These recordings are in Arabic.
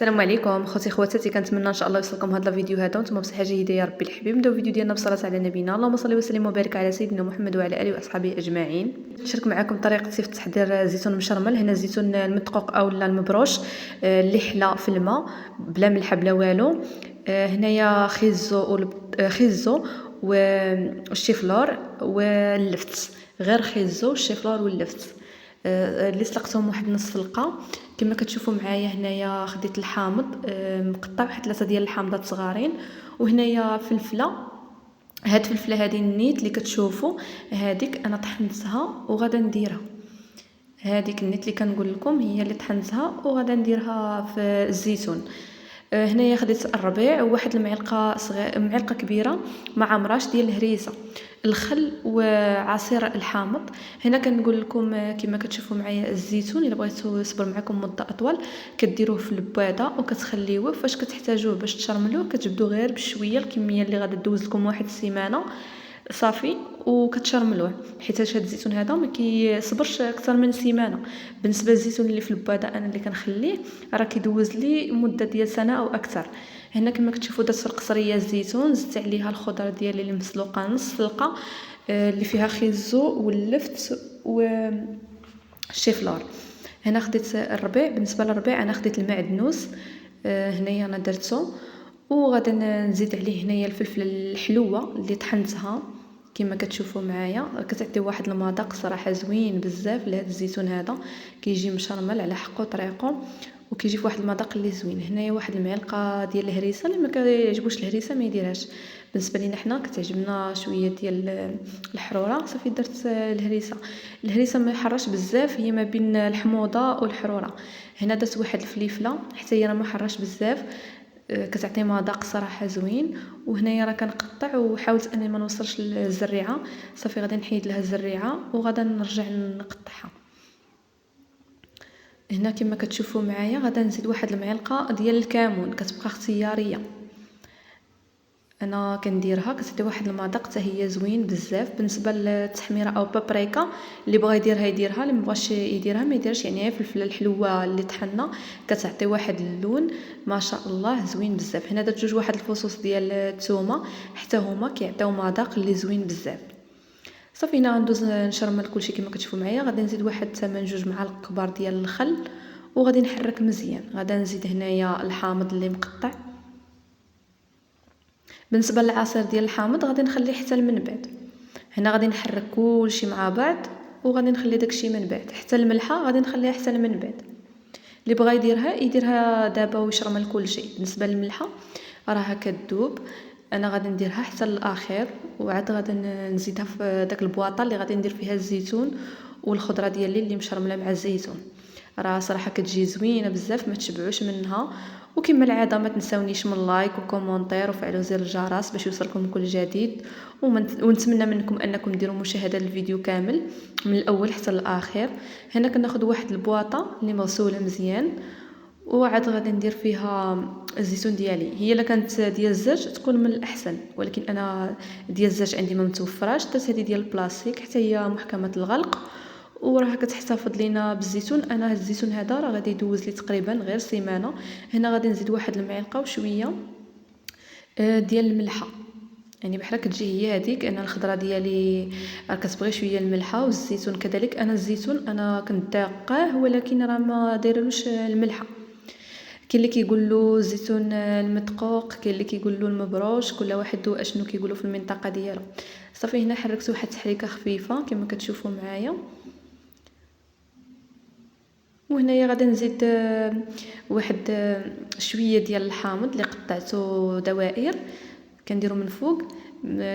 السلام عليكم خوتي خواتاتي، كنتمنى ان شاء الله يوصلكم هذا الفيديو هذا وانتم بصحه جيده يا ربي الحبيب. نبداو الفيديو ديالنا بصلاه على نبينا، اللهم صل وسلم وبارك على سيدنا محمد وعلى اله واصحابه اجمعين. نشارك معكم طريقه في تحضير زيتون مشرمل. هنا الزيتون المدقوق او المبروش اللي حلا في الماء بلا ملح بلا والو. هنايا خيزو والشيفلور واللفت، غير خيزو والشيفلور واللفت اللي سلقتهم واحد نص سلقه. كما كتشوفوا معايا هنايا خديت الحامض مقطع واحد 3 ديال الحامضات صغارين، وهنايا فلفله. هاد الفلفله هذه النيت اللي كتشوفوا هذيك انا طحنتها وغادا نديرها. هذيك النيت اللي كنقول لكم هي اللي طحنتها وغادا نديرها في الزيتون. هنايا خديت الربيع وواحد المعلقه معلقه كبيره مع مراش ديال الهريسه، الخل وعصير الحامض. هنا كنقول لكم كما كتشوفوا معايا الزيتون الا بغيتو يصبر معكم مده اطول كديروه في البواده وكتخليوه. فاش كتحتاجوه باش تشرملوه كتبدو غير بشويه الكميه اللي غادا دوز لكم واحد السيمانه صافي وكتشرملوه، حيت هاد الزيتون هذا ما كيصبرش اكثر من سيمانه. بالنسبه للزيتون اللي في البواده انا اللي كنخليه راه كيدوز لي مده ديال سنه او اكثر. هنا كما كتشوفوا درت في القصريه الزيتون، زدت عليها الخضره ديالي اللي مسلوقه نص سلقه اللي فيها خيزو واللفت والشيفلور. هنا خديت الربيع. بالنسبه للربيع انا خديت المعدنوس، هنايا انا درته، وغادا نزيد عليه هنايا الفلفله الحلوه اللي طحنتها. كما كتشوفوا معايا كتعطي واحد المذاق صراحه زوين بزاف لهذا الزيتون هذا، كيجي مشرمل على حقه طريقه وكيجي في واحد المذاق اللي زوين. هنايا واحد المعلقه ديال الهريسه، اللي ما كيعجبوش الهريسه ما يديرهاش. بالنسبه لينا حنا كتعجبنا شويه ديال الحروره، صافي درت الهريسه ما يحرش بزاف، هي ما بين الحموضه والحروره. هنا درت واحد الفليفله حتى هي راه ما حرش بزاف، كتعطي مذاق صراحه زوين. وهنايا راه كنقطع وحاولت اني ما نوصلش للزريعه، صافي غادي نحيد لها الزريعه وغادا نرجع نقطعها. هنا كما كتشوفوا معايا غادا نزيد واحد المعلقه ديال الكمون، كتبقى اختياريه. انا كنديرها كتعطي واحد المذاق حتى هي زوين بزاف. بالنسبه للتحميره او بابريكا اللي بغى يديرها يديرها، اللي مبغاش يديرها ما يديرش. يعني الفلفله الحلوه اللي طحنا كتعطي واحد اللون ما شاء الله زوين بزاف. هنا درت واحد الفصوص ديال الثومه، حتى هما كيعطيو مذاق اللي زوين بزاف. صافي هنا غندوز نشرمل كلشي كما كتشوفوا معايا. غادي نزيد واحد 8 معالق كبار ديال الخل وغادي نحرك مزيان. غادا نزيد هنايا الحامض اللي مقطع. بالنسبه للعصير ديال الحامض غادي نخليه حتى من بعد. هنا غادي نحرك كلشي مع بعض وغادي نخلي داكشي من بعد. حتى الملحه غادي نخليها حتى من بعد. اللي بغى يديرها دابا ويشرمل كلشي. بالنسبه للملحه راها كتذوب، انا غادي نديرها حتى للاخير وعاد غادي نزيدها في داك البواطه اللي غادي ندير فيها الزيتون والخضره ديالي اللي مشرمله مع الزيتون. راه صراحه كتجي زوينه بزاف ما تشبعوش منها. وكما العاده ما تنساونيش من لايك وكومونتير وفعلوا زر الجرس باش يوصلكم كل جديد. ونتمنى منكم انكم ديروا مشاهده للفيديو كامل من الاول حتى للاخر. هنا كناخذ واحد البواطه اللي مغسوله مزيان وعاد غادي ندير فيها الزيتون ديالي. هي الا كانت ديال الزاج تكون من الاحسن، ولكن انا ديال الزاج عندي ما متوفراش، درت هذه ديال البلاستيك حتى هي محكمه الغلق وراها كتحتفظ لينا بالزيتون. انا هاد الزيتون هذا راه غادي يدوز لي تقريبا غير سيمانه. هنا غادي نزيد واحد المعلقه وشويه ديال الملحه، يعني بحال كتجي هي هذيك. انا الخضره ديالي راه كتبغي شويه الملحه والزيتون كذلك. انا الزيتون انا كندقاه ولكن راه ما دايرلوش الملحه. كاين اللي كيقول له الزيتون المدقوق، كاين اللي كيقول له المبروش، كل واحد اشنو كيقولوا في المنطقه ديالو. صافي هنا حركت واحد التحريكه خفيفه كما كتشوفوا معايا. وهنايا غادي نزيد واحد شويه ديال الحامض اللي قطعته دوائر كنديرو من فوق.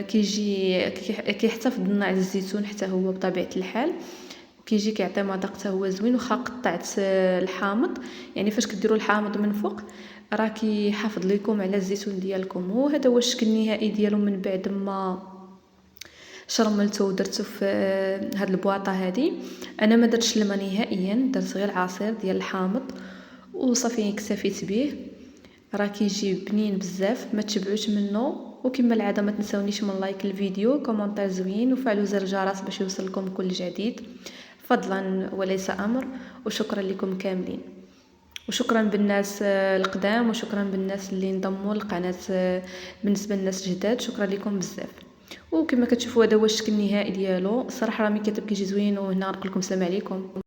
كيجي كيحتفظ لنا على الزيتون حتى هو بطبيعه الحال، كيجي كيعطي مذاق حتى هو زوين. وخا قطعت الحامض يعني فاش كديروا الحامض من فوق راه كيحافظ لكم على الزيتون ديالكم. وهذا هو الشكل النهائي ديالو من بعد ما شرملته ودرته في هاد البواطه هذه. انا ما درتش الماء نهائيا، درت غير عصير ديال الحامض وصافي اكتفيت به. راه كيجي بنين بزاف ما تشبعوش منه. وكما العاده ما تنساونيش من لايك الفيديو كومونتير زوين وفعلوا زر الجرس باش يوصلكم كل جديد، فضلا وليس امر. وشكرا لكم كاملين. وشكرا بالناس القدام، وشكرا بالناس اللي انضموا للقناه. بالنسبه للناس الجداد شكرا لكم بزاف. وكما كتشوفوا هذا هو الشكل النهائي ديالو. الصراحه راه ميكاتب كيجي زوين. وهنا غنقول لكم السلام عليكم.